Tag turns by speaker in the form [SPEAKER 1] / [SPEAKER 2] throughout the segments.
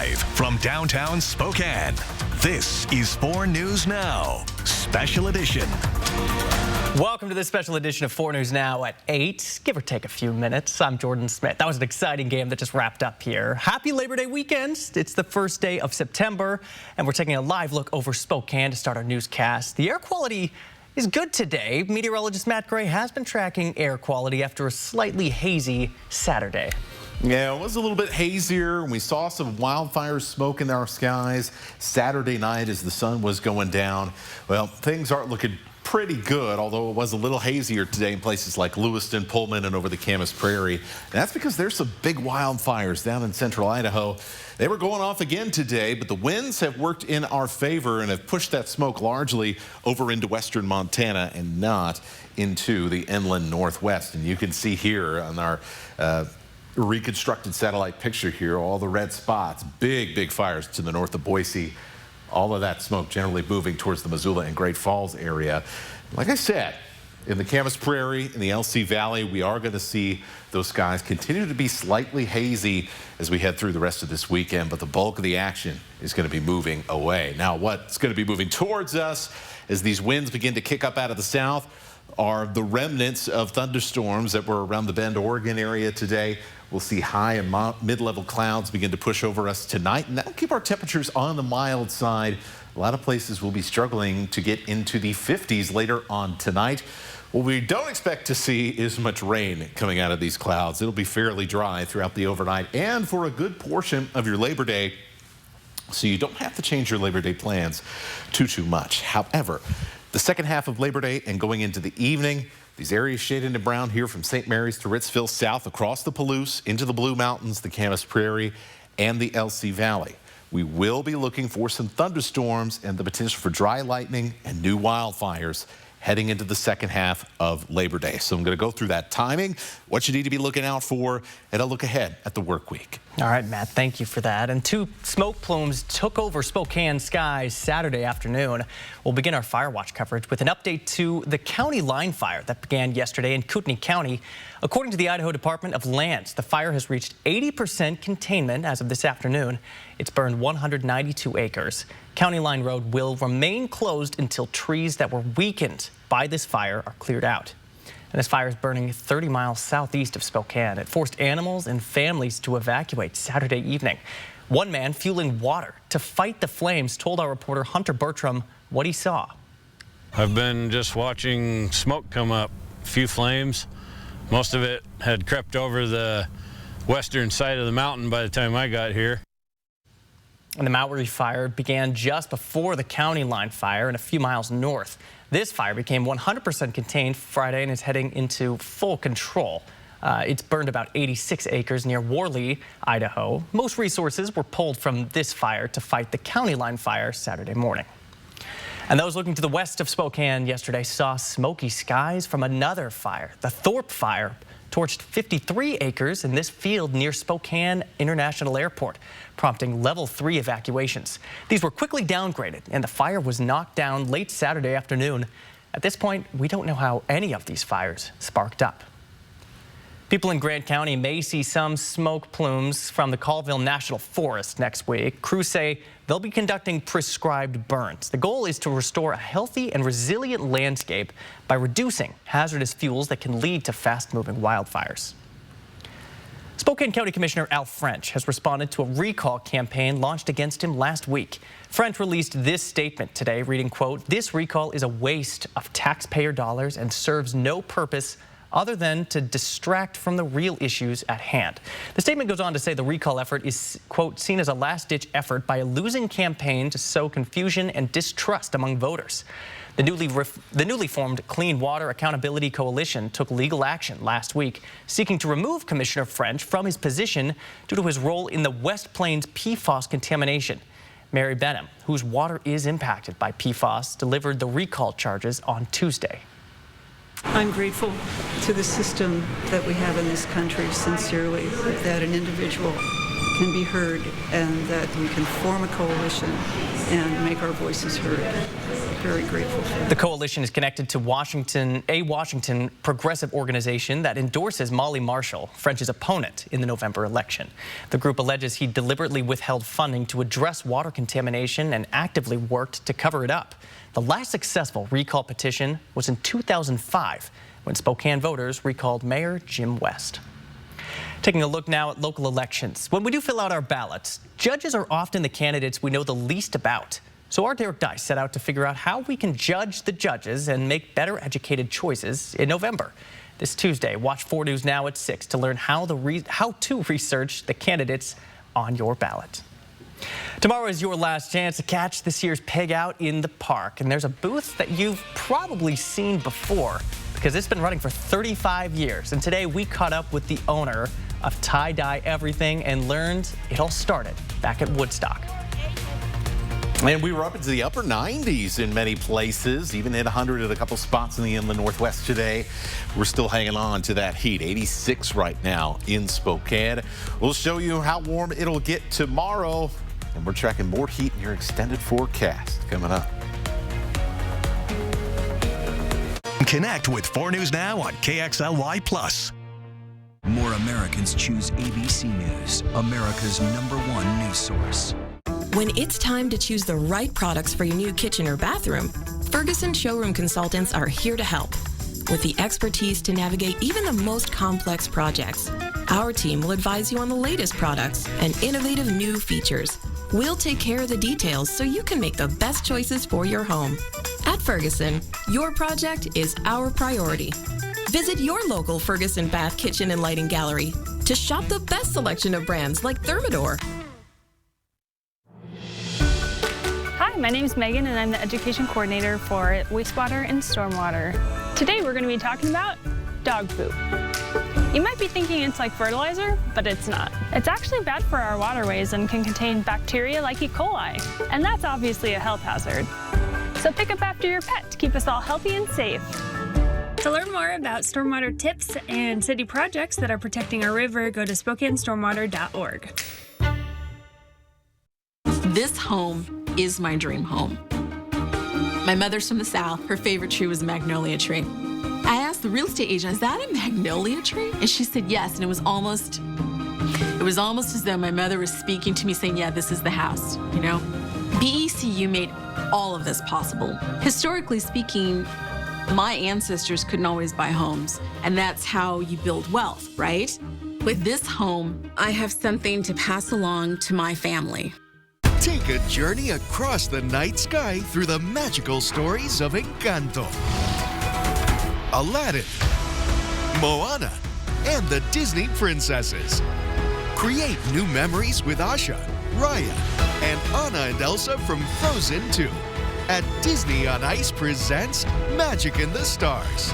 [SPEAKER 1] Live from downtown Spokane, this is 4 News Now, Special Edition.
[SPEAKER 2] Welcome to this special edition of 4 News Now at 8, give or take a few minutes. I'm Jordan Smith. That was an exciting game that just wrapped up here. Happy Labor Day weekend. It's the first day of September, and we're taking a live look over Spokane to start our newscast. The air quality is good today. Meteorologist Matt Gray has been tracking air quality after a slightly hazy Saturday.
[SPEAKER 3] Yeah, it was a little bit hazier. We saw some wildfire smoke in our skies Saturday night as the sun was going down. Well, things aren't looking pretty good, although it was a little hazier today in places like Lewiston, Pullman, and over the Camas Prairie. And that's because there's some big wildfires down in central Idaho. They were going off again today, but the winds have worked in our favor and have pushed that smoke largely over into western Montana and not into the inland northwest. And you can see here on our reconstructed satellite picture here, all the red spots, big fires to the north of Boise. All of that smoke generally moving towards the Missoula and Great Falls area. Like I said, in the Camas Prairie, in the LC Valley, we are going to see those skies continue to be slightly hazy as we head through the rest of this weekend, but the bulk of the action is going to be moving away. Now, what's going to be moving towards us as these winds begin to kick up out of the south are the remnants of thunderstorms that were around the Bend, Oregon area today. We'll see high and mid-level clouds begin to push over us tonight, and that'll keep our temperatures on the mild side. A lot of places will be struggling to get into the 50s later on tonight. What we don't expect to see is much rain coming out of these clouds. It'll be fairly dry throughout the overnight and for a good portion of your Labor Day, so you don't have to change your Labor Day plans too much. However, the second half of Labor Day and going into the evening, these areas shaded in brown here from St. Mary's to Ritzville south across the Palouse into the Blue Mountains, the Camas Prairie, and the LC Valley. We will be looking for some thunderstorms and the potential for dry lightning and new wildfires heading into the second half of Labor Day. So I'm going to go through that timing, what you need to be looking out for, and a look ahead at the work week.
[SPEAKER 2] All right, Matt, thank you for that. And 2 smoke plumes took over Spokane skies Saturday afternoon. We'll begin our fire watch coverage with an update to the county line fire that began yesterday in Kootenai County. According to the Idaho Department of Lands, the fire has reached 80% containment as of this afternoon. It's burned 192 acres. County Line Road will remain closed until trees that were weakened by this fire are cleared out. And this fire is burning 30 miles southeast of Spokane. It forced animals and families to evacuate Saturday evening. One man fueling water to fight the flames told our reporter Hunter Bertram what he saw.
[SPEAKER 4] I've been just watching smoke come up, a few flames. Most of it had crept over the western side of the mountain by the time I got here.
[SPEAKER 2] And the Mowry fire began just before the county line fire and a few miles north. This fire became 100% contained Friday and is heading into full control. It's burned about 86 acres near Worley, Idaho. Most resources were pulled from this fire to fight the county line fire Saturday morning. And those looking to the west of Spokane yesterday saw smoky skies from another fire. The Thorpe fire torched 53 acres in this field near Spokane International Airport, prompting level 3 evacuations. These were quickly downgraded, and the fire was knocked down late Saturday afternoon. At this point, we don't know how any of these fires sparked up. People in Grant County may see some smoke plumes from the Colville National Forest next week. Crews say they'll be conducting prescribed burns. The goal is to restore a healthy and resilient landscape by reducing hazardous fuels that can lead to fast-moving wildfires. Spokane County Commissioner Al French has responded to a recall campaign launched against him last week. French released this statement today, reading, quote, "This recall is a waste of taxpayer dollars and serves no purpose other than to distract from the real issues at hand." The statement goes on to say the recall effort is, quote, "seen as a last-ditch effort by a losing campaign to sow confusion and distrust among voters." The newly formed Clean Water Accountability Coalition took legal action last week, seeking to remove Commissioner French from his position due to his role in the West Plains PFAS contamination. Mary Benham, whose water is impacted by PFAS, delivered the recall charges on Tuesday.
[SPEAKER 5] I'm grateful to the system that we have in this country, sincerely, that an individual can be heard and that we can form a coalition and make our voices heard. Very grateful for that.
[SPEAKER 2] The coalition is connected to a Washington progressive organization that endorses Molly Marshall, French's opponent in the November election. The group alleges he deliberately withheld funding to address water contamination and actively worked to cover it up. The last successful recall petition was in 2005, when Spokane voters recalled Mayor Jim West. Taking a look now at local elections. When we do fill out our ballots, judges are often the candidates we know the least about. So our Derek Dice set out to figure out how we can judge the judges and make better educated choices in November. This Tuesday, watch 4 News Now at 6 to learn how to research the candidates on your ballot. Tomorrow is your last chance to catch this year's Pig Out in the Park. And there's a booth that you've probably seen before because it's been running for 35 years. And today we caught up with the owner of Tie Dye Everything and learned it all started back at Woodstock.
[SPEAKER 3] And we were up into the upper 90s in many places, even hit 100 at a couple spots in the inland Northwest today. We're still hanging on to that heat. 86 right now in Spokane. We'll show you how warm it'll get tomorrow. And we're tracking more heat in your extended forecast coming up.
[SPEAKER 1] Connect with 4 News Now on KXLY+.
[SPEAKER 6] More Americans choose ABC News, America's #1 news source.
[SPEAKER 7] When it's time to choose the right products for your new kitchen or bathroom, Ferguson Showroom Consultants are here to help. With the expertise to navigate even the most complex projects, our team will advise you on the latest products and innovative new features. We'll take care of the details so you can make the best choices for your home. At Ferguson, your project is our priority. Visit your local Ferguson Bath Kitchen and Lighting Gallery to shop the best selection of brands like Thermador.
[SPEAKER 8] Hi, my name is Megan and I'm the Education Coordinator for Wastewater and Stormwater. Today we're going to be talking about dog poop. You might be thinking it's like fertilizer, but it's not. It's actually bad for our waterways and can contain bacteria like E. coli, and that's obviously a health hazard. So pick up after your pet to keep us all healthy and safe. To learn more about stormwater tips and city projects that are protecting our river, go to SpokaneStormwater.org.
[SPEAKER 9] This home is my dream home. My mother's from the South. Her favorite tree was a magnolia tree. I asked the real estate agent, is that a magnolia tree? And she said yes, and it was almost as though my mother was speaking to me saying, yeah, this is the house, you know? BECU made all of this possible. Historically speaking, my ancestors couldn't always buy homes, and that's how you build wealth, right? With this home, I have something to pass along to my family.
[SPEAKER 10] Take a journey across the night sky through the magical stories of Encanto, Aladdin, Moana, and the Disney princesses. Create new memories with Asha, Raya, and Anna and Elsa from Frozen 2. At Disney on Ice presents Magic in the Stars.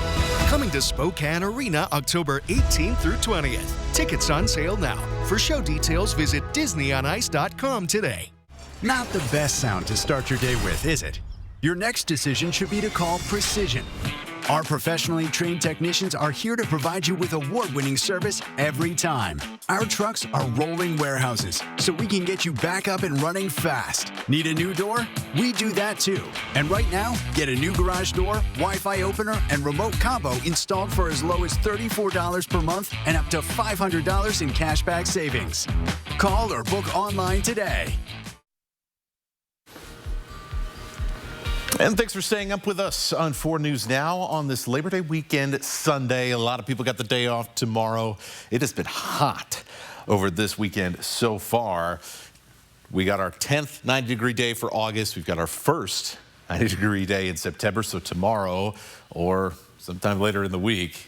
[SPEAKER 10] Coming to Spokane Arena October 18th through 20th. Tickets on sale now. For show details, visit DisneyOnIce.com today.
[SPEAKER 11] Not the best sound to start your day with, is it? Your next decision should be to call Precision. Our professionally trained technicians are here to provide you with award-winning service every time. Our trucks are rolling warehouses, so we can get you back up and running fast. Need a new door? We do that too. And right now, get a new garage door, Wi-Fi opener, and remote combo installed for as low as $34 per month and up to $500 in cashback savings. Call or book online today.
[SPEAKER 3] And thanks for staying up with us on 4 News Now on this Labor Day weekend Sunday. A lot of people got the day off tomorrow. It has been hot over this weekend so far. We got our 10th 90-degree day for August. We've got our first 90-degree day in September. So tomorrow or sometime later in the week,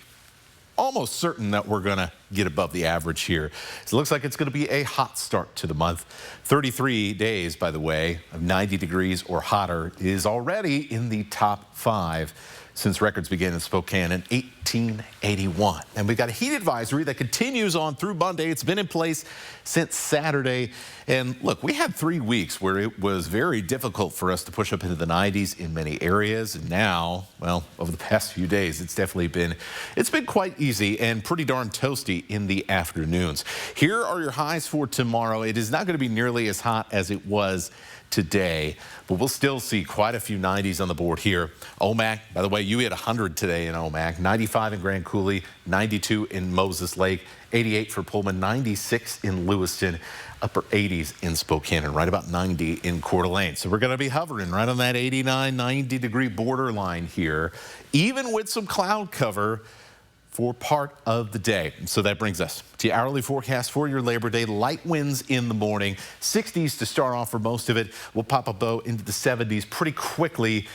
[SPEAKER 3] almost certain that we're going to get above the average here. So it looks like it's going to be a hot start to the month. 33 days, by the way, of 90 degrees or hotter is already in the top 5 since records began in Spokane in 1881. And we've got a heat advisory that continues on through Monday. It's been in place since Saturday. And look, we had 3 weeks where it was very difficult for us to push up into the 90s in many areas. And now, well, over the past few days, it's been quite easy and pretty darn toasty in the afternoons. Here are your highs for tomorrow. It is not going to be nearly as hot as it was today, but we'll still see quite a few 90s on the board here. Omak, by the way, you hit 100 today in Omak, 95 in Grand Coulee, 92 in Moses Lake, 88 for Pullman, 96 in Lewiston, upper 80s in Spokane, and right about 90 in Coeur d'Alene. So we're going to be hovering right on that 89, 90 degree borderline here, even with some cloud cover for part of the day. So that brings us to your hourly forecast for your Labor Day. Light winds in the morning, 60s to start off for most of it. We'll pop a bow into the 70s pretty quickly.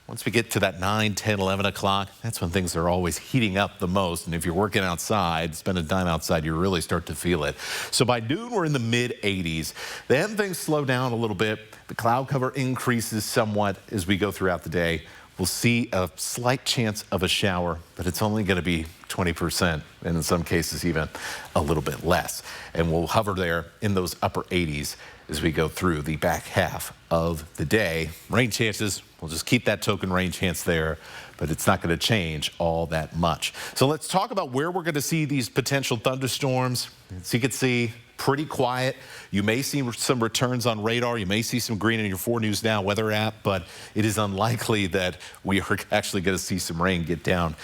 [SPEAKER 3] Once we get to that 9, 10, 11 o'clock, that's when things are always heating up the most. And if you're working outside, spending time outside, you really start to feel it. So by noon, we're in the mid 80s. Then things slow down a little bit. The cloud cover increases somewhat as we go throughout the day. We'll see a slight chance of a shower, but it's only going to be 20%, and in some cases even a little bit less. And we'll hover there in those upper 80s as we go through the back half of the day. Rain chances, we'll just keep that token rain chance there, but it's not going to change all that much. So let's talk about where we're going to see these potential thunderstorms. As you can see, pretty quiet. You may see some returns on radar. You may see some green in your 4 News Now weather app, but it is unlikely that we are actually going to see some rain get down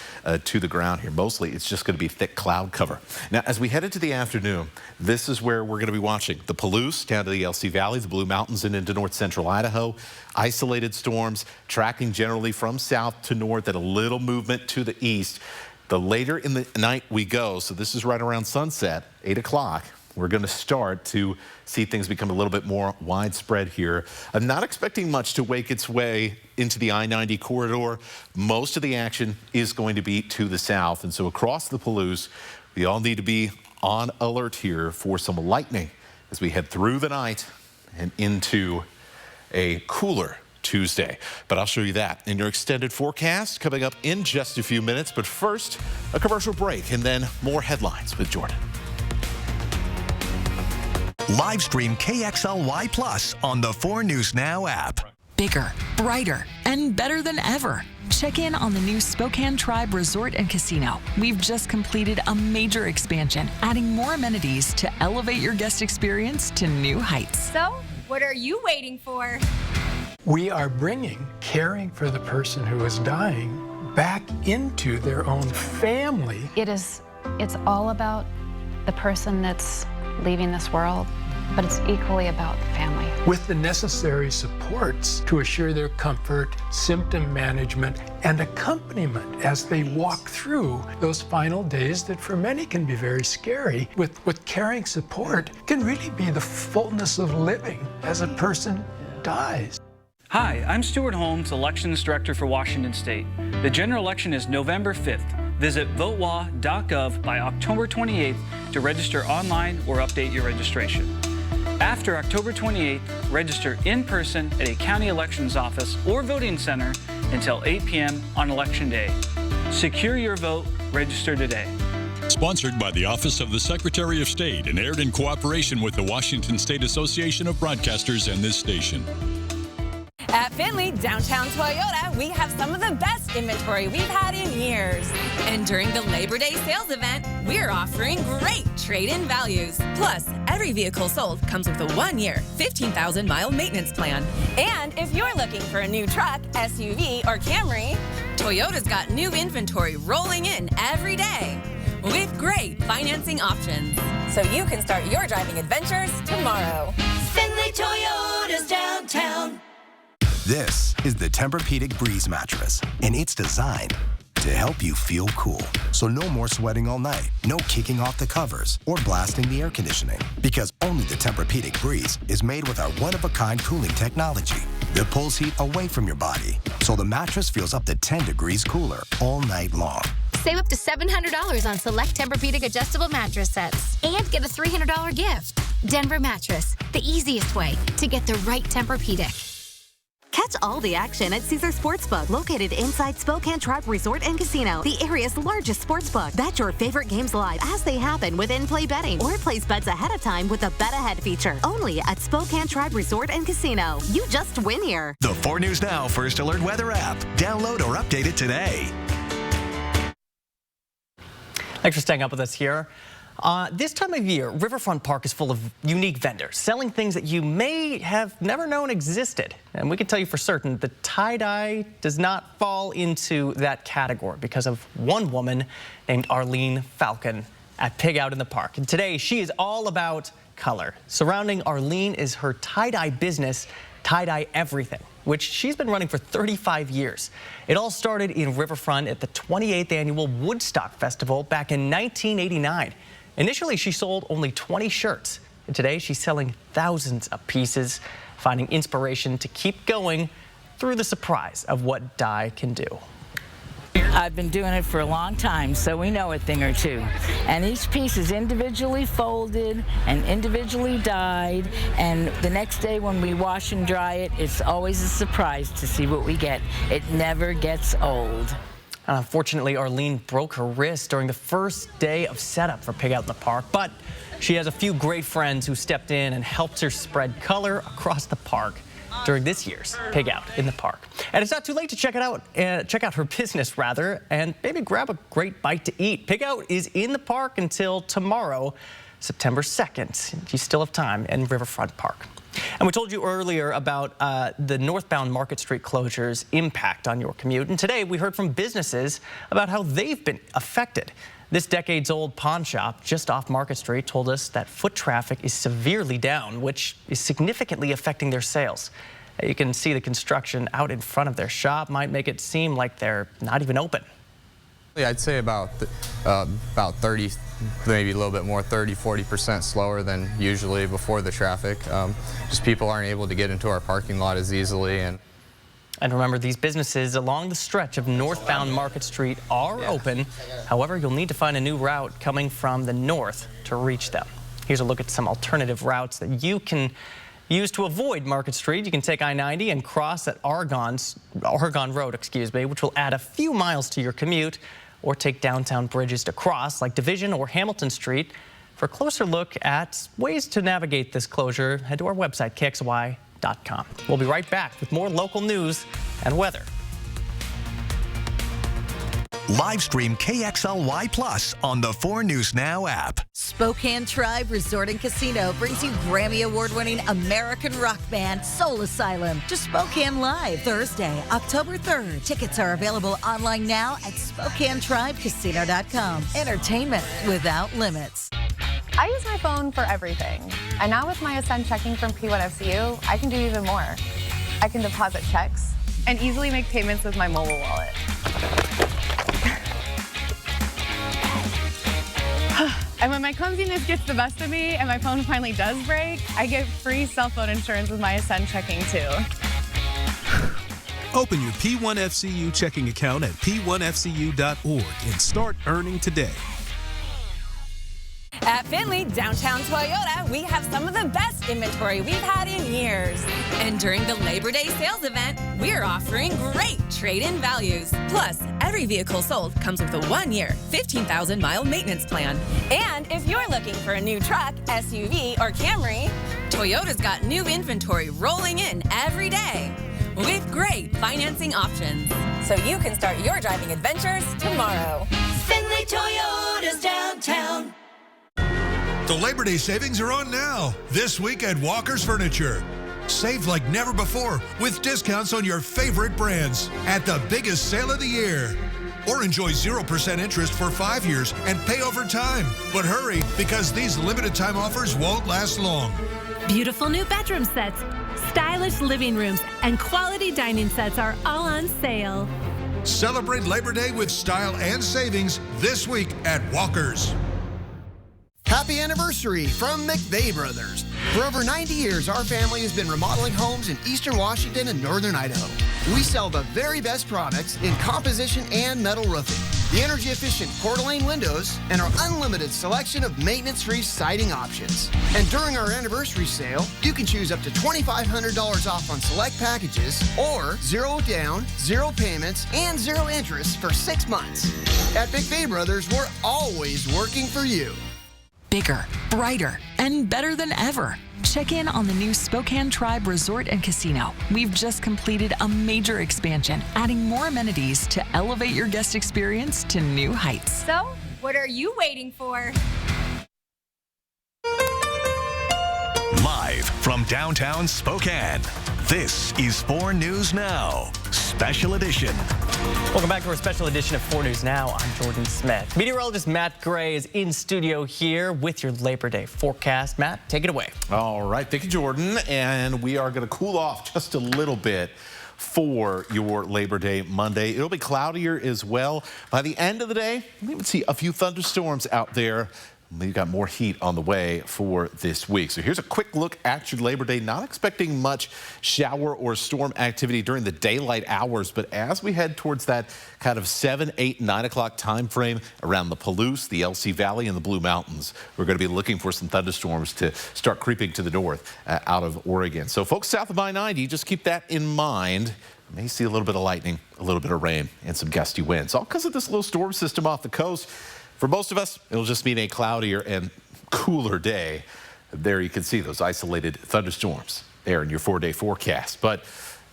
[SPEAKER 3] to the ground here. Mostly, it's just going to be thick cloud cover. Now, as we head into the afternoon, this is where we're going to be watching the Palouse down to the LC Valley, the Blue Mountains, and into north central Idaho. Isolated storms tracking generally from south to north, at a little movement to the east. The later in the night we go, so this is right around sunset, 8 o'clock. We're going to start to see things become a little bit more widespread here. I'm not expecting much to wake its way into the I-90 corridor. Most of the action is going to be to the south. And so across the Palouse, we all need to be on alert here for some lightning as we head through the night and into a cooler Tuesday. But I'll show you that in your extended forecast coming up in just a few minutes. But first, a commercial break and then more headlines with Jordan.
[SPEAKER 1] Live stream KXLY Plus on the 4 News Now app.
[SPEAKER 12] Bigger, brighter, and better than ever. Check in on the new Spokane Tribe Resort and Casino. We've just completed a major expansion, adding more amenities to elevate your guest experience to new heights.
[SPEAKER 13] So, what are you waiting for?
[SPEAKER 14] We are bringing caring for the person who is dying back into their own family.
[SPEAKER 15] It's all about the person that's leaving this world, but it's equally about the family.
[SPEAKER 14] With the necessary supports to assure their comfort, symptom management, and accompaniment as they walk through those final days that for many can be very scary. With caring support can really be the fullness of living as a person dies.
[SPEAKER 16] Hi, I'm Stuart Holmes, Elections Director for Washington State. The general election is November 5th. Visit votewa.gov by October 28th to register online or update your registration. After October 28th, register in person at a county elections office or voting center until 8 p.m. on Election Day. Secure your vote. Register today.
[SPEAKER 17] Sponsored by the Office of the Secretary of State and aired in cooperation with the Washington State Association of Broadcasters and this station.
[SPEAKER 18] At Findlay Downtown Toyota, we have some of the best inventory we've had in years. And during the Labor Day sales event, we're offering great trade-in values. Plus, every vehicle sold comes with a 1-year, 15,000-mile maintenance plan. And if you're looking for a new truck, SUV, or Camry, Toyota's got new inventory rolling in every day with great financing options. So you can start your driving adventures tomorrow.
[SPEAKER 19] Findlay Toyota's downtown.
[SPEAKER 20] This is the Tempur-Pedic Breeze mattress, and it's designed to help you feel cool. So no more sweating all night, no kicking off the covers, or blasting the air conditioning. Because only the Tempur-Pedic Breeze is made with our one-of-a-kind cooling technology that pulls heat away from your body, so the mattress feels up to 10 degrees cooler all night long.
[SPEAKER 21] Save up to $700 on select Tempur-Pedic adjustable mattress sets and get a $300 gift. Denver Mattress, the easiest way to get the right Tempur-Pedic.
[SPEAKER 4] Catch all the action at Caesars Sportsbook, located inside Spokane Tribe Resort and Casino, the area's largest sportsbook. Bet your favorite games live as they happen with in-play betting, or place bets ahead of time with the Bet Ahead feature. Only at Spokane Tribe Resort and Casino. You just win here.
[SPEAKER 1] The 4 News Now First Alert Weather app. Download or update it today.
[SPEAKER 2] Thanks for staying up with us here. This time of year, Riverfront Park is full of unique vendors selling things that you may have never known existed. And we can tell you for certain the tie-dye does not fall into that category because of one woman named Arlene Falcon at Pig Out in the Park. And today, she is all about color. Surrounding Arlene is her tie-dye business, Tie-Dye Everything, which she's been running for 35 years. It all started in Riverfront at the 28th Annual Woodstock Festival back in 1989. Initially, she sold only 20 shirts, and today she's selling thousands of pieces, finding inspiration to keep going through the surprise of what dye can do.
[SPEAKER 22] I've been doing it for a long time, so we know a thing or two. And each piece is individually folded and individually dyed, and the next day when we wash and dry it, it's always a surprise to see what we get. It never gets old.
[SPEAKER 2] Unfortunately, Arlene broke her wrist during the first day of setup for Pig Out in the Park, but she has a few great friends who stepped in and helped her spread color across the park during this year's Pig Out in the Park. And it's not too late to check out her business, rather, and maybe grab a great bite to eat. Pig Out is in the park until tomorrow, September 2nd. You still have time in Riverfront Park. And we told you earlier about the northbound Market Street closure's impact on your commute. And today we heard from businesses about how they've been affected. This decades-old pawn shop just off Market Street told us that foot traffic is severely down, which is significantly affecting their sales. You can see the construction out in front of their shop might make it seem like they're not even open.
[SPEAKER 23] I'd say about 30, maybe a little bit more, 30–40% slower than usually before the traffic. Just people aren't able to get into our parking lot as easily. And
[SPEAKER 2] remember, these businesses along the stretch of northbound Market Street are open. However, you'll need to find a new route coming from the north to reach them. Here's a look at some alternative routes that you can use to avoid Market Street. You can take I-90 and cross at Oregon Road, which will add a few miles to your commute, or take downtown bridges to cross, like Division or Hamilton Street. For a closer look at ways to navigate this closure, head to our website, KXLY.com. We'll be right back with more local news and weather.
[SPEAKER 1] Live stream KXLY Plus on the 4 News Now app.
[SPEAKER 24] Spokane Tribe Resort and Casino brings you Grammy Award-winning American rock band Soul Asylum to Spokane Live Thursday, October 3rd. Tickets are available online now at SpokaneTribeCasino.com. Entertainment without limits.
[SPEAKER 25] I use my phone for everything. And now with my Ascend checking from P1FCU, I can do even more. I can deposit checks and easily make payments with my mobile wallet. And when my clumsiness gets the best of me and my phone finally does break, I get free cell phone insurance with my Ascend checking too.
[SPEAKER 26] Open your P1FCU checking account at p1fcu.org and start earning today.
[SPEAKER 18] At Findlay Downtown Toyota, we have some of the best inventory we've had in years. And during the Labor Day sales event, we're offering great trade-in values. Plus, every vehicle sold comes with a 1-year, 15,000-mile maintenance plan. And if you're looking for a new truck, SUV, or Camry, Toyota's got new inventory rolling in every day with great financing options. So you can start your driving adventures tomorrow.
[SPEAKER 19] Findlay Toyota's downtown.
[SPEAKER 27] The Labor Day savings are on now, this week at Walker's Furniture. Save like never before with discounts on your favorite brands at the biggest sale of the year. Or enjoy 0% interest for 5 years and pay over time. But hurry, because these limited time offers won't last long.
[SPEAKER 28] Beautiful new bedroom sets, stylish living rooms, and quality dining sets are all on sale.
[SPEAKER 27] Celebrate Labor Day with style and savings this week at Walker's.
[SPEAKER 29] Happy anniversary from McVeigh Brothers. For over 90 years, our family has been remodeling homes in eastern Washington and northern Idaho. We sell the very best products in composition and metal roofing. the energy-efficient Coeur d'Alene windows, and our unlimited selection of maintenance-free siding options. And during our anniversary sale, you can choose up to $2,500 off on select packages or 0 down, 0 payments, and 0 interest for 6 months. At McVeigh Brothers, we're always working for you.
[SPEAKER 3] Bigger, brighter, and better than ever. Check in on the new Spokane Tribe Resort and Casino. We've just completed a major expansion, adding more amenities to elevate your guest experience to new heights.
[SPEAKER 13] So, what are you waiting for?
[SPEAKER 1] Live from downtown Spokane, this is 4 News Now, Special Edition.
[SPEAKER 2] Welcome back to our special edition of 4 News Now. I'm Jordan Smith. Meteorologist Matt Gray is in studio here with your Labor Day forecast. Matt, take it away.
[SPEAKER 5] All right, thank you, Jordan. And we are going to cool off just a little bit for your Labor Day Monday. It'll be cloudier as well. By the end of the day, we would see a few thunderstorms out there. We've got more heat on the way for this week. So here's a quick look at your Labor Day. Not expecting much shower or storm activity during the daylight hours, but as we head towards that kind of 7, 8, 9 o'clock time frame around the Palouse, the LC Valley, and the Blue Mountains, we're going to be looking for some thunderstorms to start creeping to the north out of Oregon. So folks south of I-90, just keep that in mind. You may see a little bit of lightning, a little bit of rain, and some gusty winds, all because of this low storm system off the coast. For most of us, it'll just mean a cloudier and cooler day. There you can see those isolated thunderstorms there in your 4-day forecast. But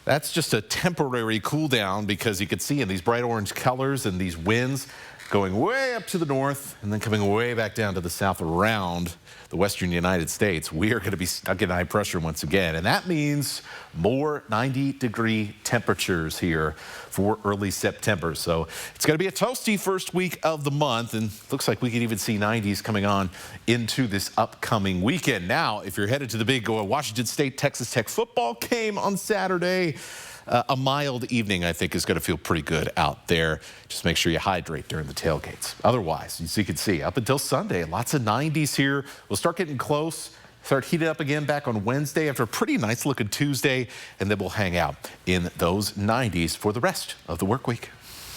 [SPEAKER 5] that's just a temporary cool down because you can see in these bright orange colors and these winds going way up to the north and then coming way back down to the south around the western United States. We are going to be stuck in high pressure once again, and that means more 90-degree temperatures here for early September. So it's going to be a toasty first week of the month, and looks like we could even see 90s coming on into this upcoming weekend. Now, if you're headed to the big Washington State Texas Tech football game on Saturday, a mild evening, I think, is going to feel pretty good out there. Just make sure you hydrate during the tailgates. Otherwise, as you can see, up until Sunday, lots of 90s here. We'll start getting close, start heating up again back on Wednesday after a pretty nice looking Tuesday, and then we'll hang out in those 90s for the rest of the work week.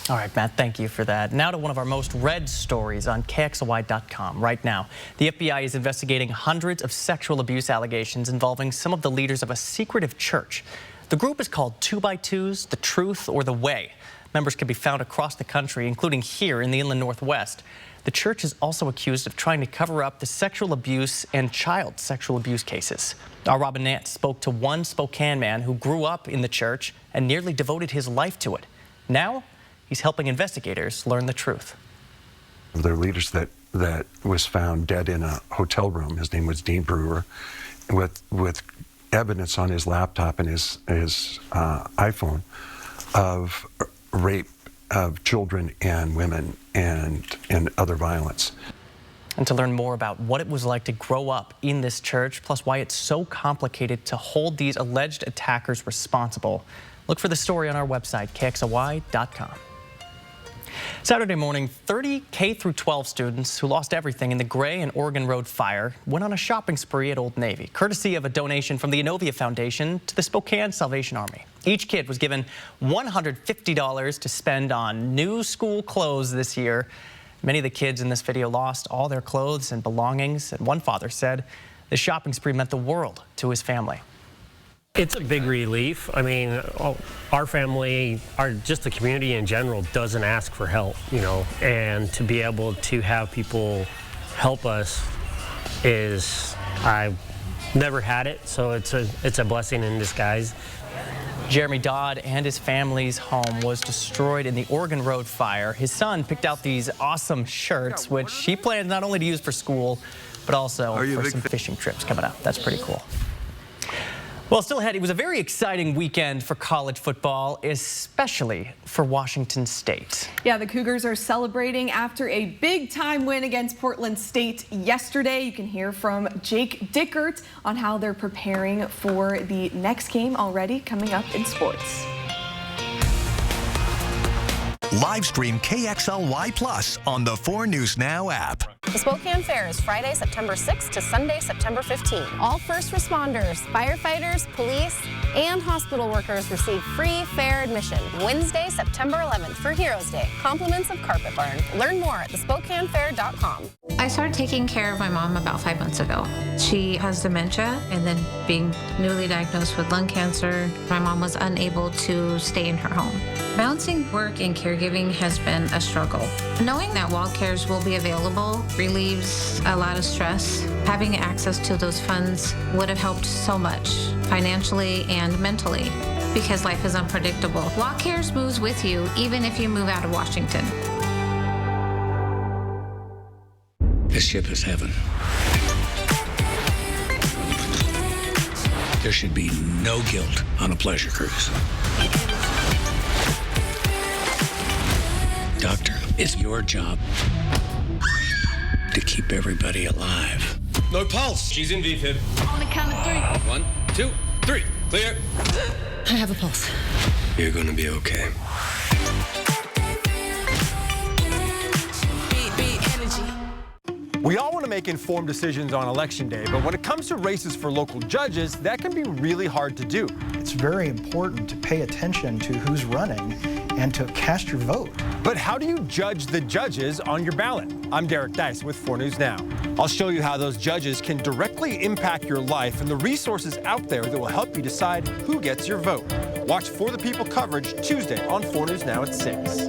[SPEAKER 2] All right, Matt, thank you for that. Now to one of our most read stories on KXLY.com right now. The FBI is investigating hundreds of sexual abuse allegations involving some of the leaders of a secretive church. The group is called 2x2s, The Truth, or The Way. Members can be found across the country, including here in the Inland Northwest. The church is also accused of trying to cover up the sexual abuse and child sexual abuse cases. Our Robin Nance spoke to one Spokane man who grew up in the church and nearly devoted his life to it. Now, he's helping investigators learn the truth.
[SPEAKER 6] There are leaders that was found dead in a hotel room. His name was Dean Brewer, with evidence on his laptop and his iPhone of rape of children and women and other violence.
[SPEAKER 2] And to learn more about what it was like to grow up in this church, plus why it's so complicated to hold these alleged attackers responsible, look for the story on our website, KXLY.com. Saturday morning, 30 K-12 students who lost everything in the Gray and Oregon Road fire went on a shopping spree at Old Navy, courtesy of a donation from the Inovia Foundation to the Spokane Salvation Army. Each kid was given $150 to spend on new school clothes this year. Many of the kids in this video lost all their clothes and belongings, and one father said the shopping spree meant the world to his family.
[SPEAKER 7] It's a big relief. I mean, our family, just the community in general doesn't ask for help, you know, and to be able to have people help us I've never had it, so it's a blessing in disguise.
[SPEAKER 2] Jeremy Dodd and his family's home was destroyed in the Oregon Road fire. His son picked out these awesome shirts, which he plans not only to use for school, but also for some fishing trips coming up. That's pretty cool. Well, still ahead, it was a very exciting weekend for college football, especially for Washington State.
[SPEAKER 8] Yeah, the Cougars are celebrating after a big-time win against Portland State yesterday. You can hear from Jake Dickert on how they're preparing for the next game already coming up in sports.
[SPEAKER 1] Live stream KXLY Plus on the 4 News Now app.
[SPEAKER 9] The Spokane Fair is Friday, September 6th to Sunday, September 15th. All first responders, firefighters, police, and hospital workers receive free fair admission. Wednesday, September 11th for Heroes Day. Compliments of Carpet Barn. Learn more at thespokanefair.com.
[SPEAKER 10] I started taking care of my mom about 5 months ago. She has dementia, and then being newly diagnosed with lung cancer, my mom was unable to stay in her home. Balancing work and caregiving has been a struggle. Knowing that Wall Cares will be available relieves a lot of stress. Having access to those funds would have helped so much, financially and mentally, because life is unpredictable. Wall Cares moves with you, even if you move out of Washington.
[SPEAKER 11] This ship is heaven. There should be no guilt on a pleasure cruise. Doctor, it's your job to keep everybody alive.
[SPEAKER 12] No pulse. She's in VFib.
[SPEAKER 10] On the count of 3.
[SPEAKER 12] 1, 2, 3. Clear.
[SPEAKER 10] I have a pulse.
[SPEAKER 11] You're gonna be okay.
[SPEAKER 14] We all want to make informed decisions on Election Day, but when it comes to races for local judges, that can be really hard to do.
[SPEAKER 15] It's very important to pay attention to who's running and to cast your vote.
[SPEAKER 14] But how do you judge the judges on your ballot? I'm Derek Dice with 4 News Now. I'll show you how those judges can directly impact your life and the resources out there that will help you decide who gets your vote. Watch For the People coverage Tuesday on 4 News Now at 6.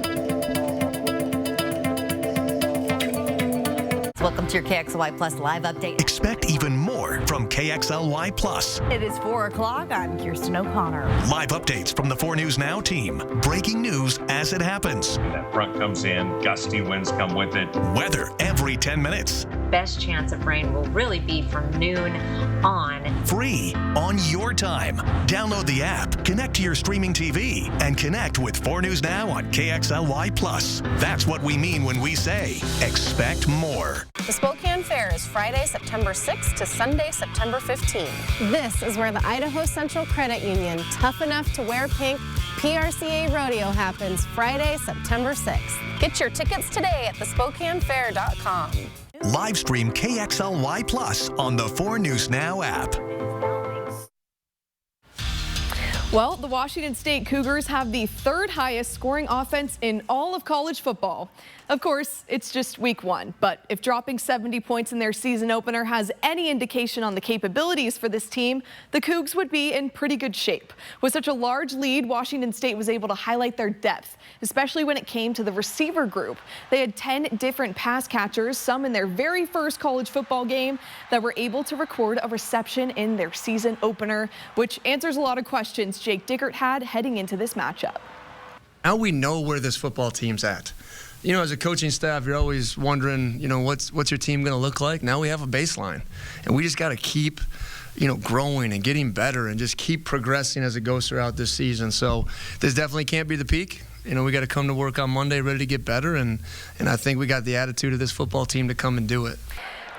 [SPEAKER 24] Welcome to your KXLY Plus live update.
[SPEAKER 1] Expect even more from KXLY Plus.
[SPEAKER 24] It is 4 o'clock. I'm Kirsten O'Connor.
[SPEAKER 1] Live updates from the 4 News Now team. Breaking news as it happens.
[SPEAKER 16] That front comes in, gusty winds come with it.
[SPEAKER 1] Weather every 10 minutes.
[SPEAKER 17] Best chance of rain will really be from noon on.
[SPEAKER 1] Free on your time. Download the app, connect to your streaming TV, and connect with 4 News Now on KXLY Plus. That's what we mean when we say expect more.
[SPEAKER 9] The Spokane Fair is Friday, September 6th to Sunday, September 15th. This is where the Idaho Central Credit Union Tough Enough to Wear Pink PRCA Rodeo happens Friday, September 6th. Get your tickets today at thespokanefair.com.
[SPEAKER 1] Live stream KXLY Plus on the 4 News Now app.
[SPEAKER 8] Well, the Washington State Cougars have the 3rd highest scoring offense in all of college football. Of course, it's just week 1, but if dropping 70 points in their season opener has any indication on the capabilities for this team, the Cougs would be in pretty good shape. With such a large lead, Washington State was able to highlight their depth, especially when it came to the receiver group. They had 10 different pass catchers, some in their very first college football game, that were able to record a reception in their season opener, which answers a lot of questions Jake Dickert had heading into this matchup.
[SPEAKER 20] Now we know where this football team's at. You know, as a coaching staff, you're always wondering, you know, what's your team going to look like? Now we have a baseline, and we just got to keep, you know, growing and getting better and just keep progressing as it goes throughout this season. So this definitely can't be the peak. You know, we got to come to work on Monday ready to get better, and I think we got the attitude of this football team to come and do it.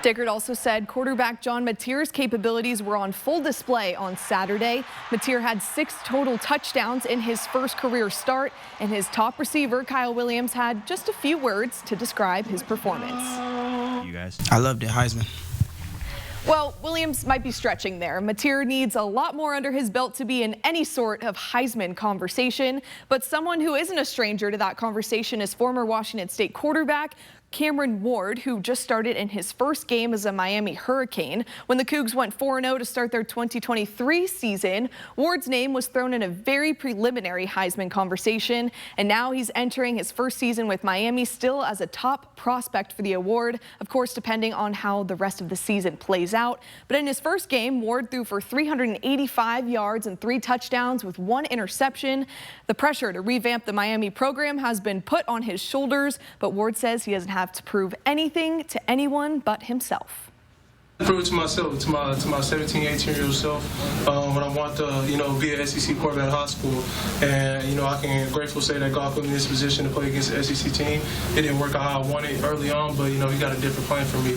[SPEAKER 8] Dickert also said quarterback John Mateer's capabilities were on full display on Saturday. Mateer had 6 total touchdowns in his first career start, and his top receiver, Kyle Williams, had just a few words to describe his performance.
[SPEAKER 30] You guys?
[SPEAKER 31] I loved it, Heisman.
[SPEAKER 8] Well, Williams might be stretching there. Mateer needs a lot more under his belt to be in any sort of Heisman conversation, but someone who isn't a stranger to that conversation is former Washington State quarterback Cameron Ward, who just started in his first game as a Miami Hurricane. When the Cougs went 4-0 to start their 2023 season, Ward's name was thrown in a very preliminary Heisman conversation, and now he's entering his first season with Miami still as a top prospect for the award, of course, depending on how the rest of the season plays out. But in his first game, Ward threw for 385 yards and 3 touchdowns with 1 interception. The pressure to revamp the Miami program has been put on his shoulders, but Ward says he doesn't have to prove anything to anyone but himself.
[SPEAKER 32] Prove to myself, to my 17, 18-year-old self, when I want to, be an SEC quarterback at high school. And, I can gratefully say that God put me in this position to play against the SEC team. It didn't work out how I wanted early on, but, he got a different plan for me.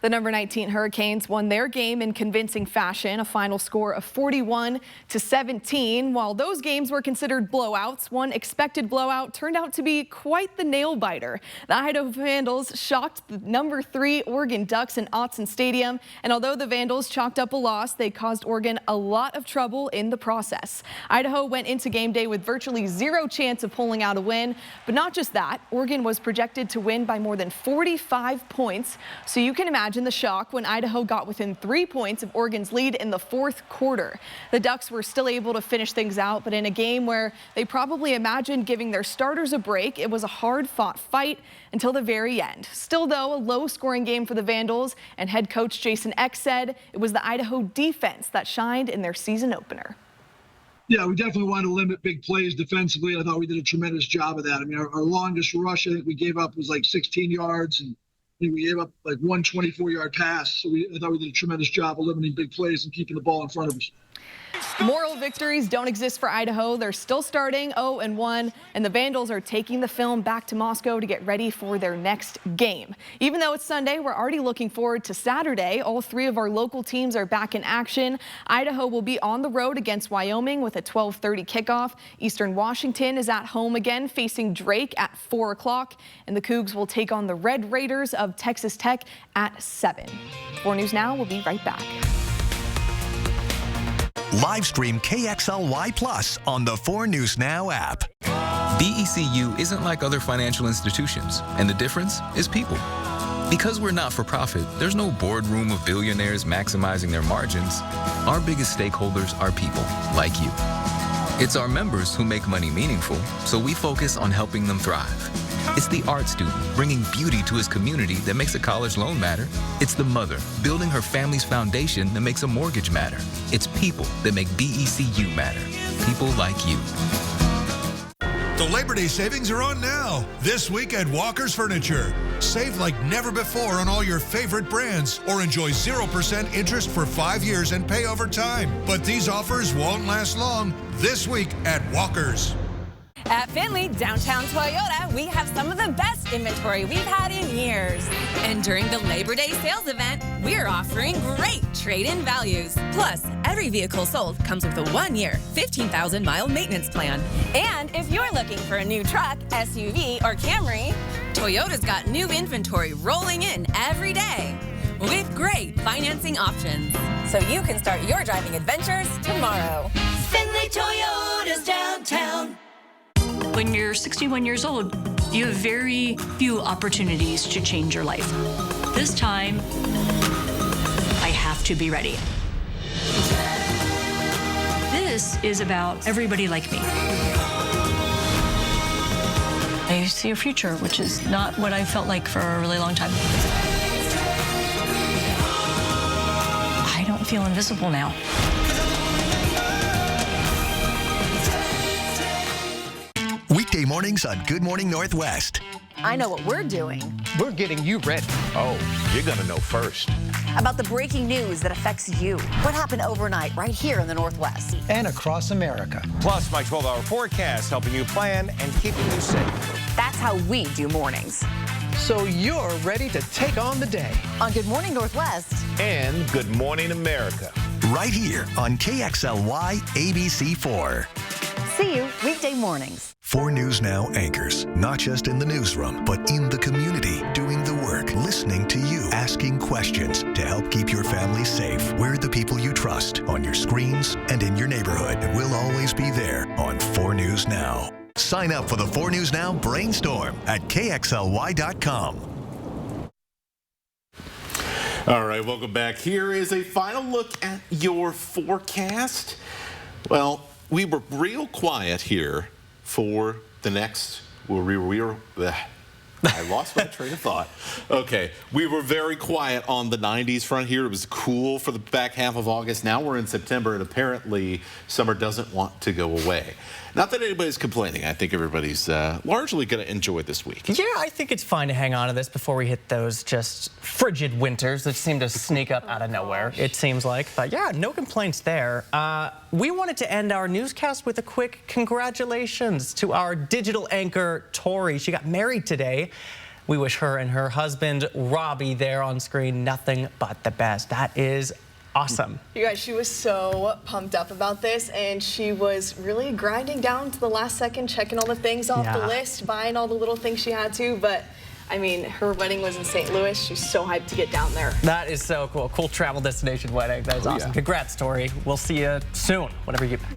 [SPEAKER 8] The number 19 Hurricanes won their game in convincing fashion, a final score of 41-17. While those games were considered blowouts, one expected blowout turned out to be quite the nail-biter. The Idaho Vandals shocked the number 3 Oregon Ducks in Autzen Stadium, and although the Vandals chalked up a loss, they caused Oregon a lot of trouble in the process. Idaho went into game day with virtually zero chance of pulling out a win, but not just that, Oregon was projected to win by more than 45 points, so you can imagine the shock when Idaho got within 3 points of Oregon's lead in the fourth quarter. The Ducks were still able to finish things out, but in a game where they probably imagined giving their starters a break, it was a hard-fought fight until the very end. Still, though, a low-scoring game for the Vandals, and head coach Jason Eck said it was the Idaho defense that shined in their season opener.
[SPEAKER 4] Yeah, we definitely wanted to limit big plays defensively. I thought we did a tremendous job of that. I mean, our longest rush, I think we gave up was like 16 yards, and we gave up like one 24-yard pass. So I thought we did a tremendous job of limiting big plays and keeping the ball in front of us.
[SPEAKER 8] Moral victories don't exist for Idaho. They're still starting 0-1, and the Vandals are taking the film back to Moscow to get ready for their next game. Even though it's Sunday, we're already looking forward to Saturday. All 3 of our local teams are back in action. Idaho will be on the road against Wyoming with a 12:30 kickoff. Eastern Washington is at home again, facing Drake at 4 o'clock, and the Cougs will take on the Red Raiders of Texas Tech at 7. 4 News Now will be right back.
[SPEAKER 1] Live stream KXLY Plus on the 4 News Now app.
[SPEAKER 18] BECU isn't like other financial institutions, and the difference is people. Because we're not for profit, there's no boardroom of billionaires maximizing their margins. Our biggest stakeholders are people like you. It's our members who make money meaningful, so we focus on helping them thrive. It's the art student bringing beauty to his community that makes a college loan matter. It's the mother building her family's foundation that makes a mortgage matter. It's people that make BECU matter. People like you.
[SPEAKER 19] The Labor Day savings are on now. This week at Walker's Furniture. Save like never before on all your favorite brands, or enjoy 0% interest for 5 years and pay over time. But these offers won't last long. This week at Walker's.
[SPEAKER 21] At Findlay, downtown Toyota, we have some of the best inventory we've had in years. And during the Labor Day sales event, we're offering great trade-in values. Plus, every vehicle sold comes with a 1-year, 15,000-mile maintenance plan. And if you're looking for a new truck, SUV, or Camry, Toyota's got new inventory rolling in every day with great financing options. So you can start your driving adventures tomorrow.
[SPEAKER 22] Findlay Toyota's downtown.
[SPEAKER 23] When you're 61 years old, you have very few opportunities to change your life. This time, I have to be ready. This is about everybody like me. I see a future, which is not what I felt like for a really long time. I don't feel invisible now.
[SPEAKER 1] Weekday mornings on Good Morning Northwest.
[SPEAKER 25] I know what we're doing.
[SPEAKER 14] We're getting you ready.
[SPEAKER 5] Oh, you're going to know first.
[SPEAKER 25] About the breaking news that affects you. What happened overnight right here in the Northwest.
[SPEAKER 15] And across America.
[SPEAKER 14] Plus, my 12-hour forecast helping you plan and keeping you safe.
[SPEAKER 25] That's how we do mornings.
[SPEAKER 14] So you're ready to take on the day.
[SPEAKER 25] On Good Morning Northwest.
[SPEAKER 5] And Good Morning America.
[SPEAKER 1] Right here on KXLY ABC4.
[SPEAKER 25] See you weekday mornings.
[SPEAKER 1] 4 News Now anchors, not just in the newsroom, but in the community, doing the work, listening to you, asking questions to help keep your family safe. We're the people you trust on your screens and in your neighborhood. We'll always be there on 4 News Now. Sign up for the 4 News Now Brainstorm at KXLY.com.
[SPEAKER 5] All right, welcome back. Here is a final look at your forecast. Well, we were real quiet here for the next, I lost my train of thought. Okay, we were very quiet on the 90s front here. It was cool for the back half of August. Now we're in September, and apparently summer doesn't want to go away. Not that anybody's complaining. I think everybody's largely going to enjoy this week.
[SPEAKER 2] Yeah, I think it's fine to hang on to this before we hit those just frigid winters that seem to sneak up out of nowhere, it seems like. But yeah, no complaints there. We wanted to end our newscast with a quick congratulations to our digital anchor, Tori. She got married today. We wish her and her husband, Robbie, there on screen nothing but the best. That is awesome.
[SPEAKER 3] You guys, she was so pumped up about this, and she was really grinding down to the last second, checking all the things off the list, buying all the little things she had to, but I mean, her wedding was in St. Louis. She's so hyped to get down there.
[SPEAKER 2] That is so cool. Cool travel destination wedding. That is awesome. Congrats, Tori. We'll see you soon, whenever you get back.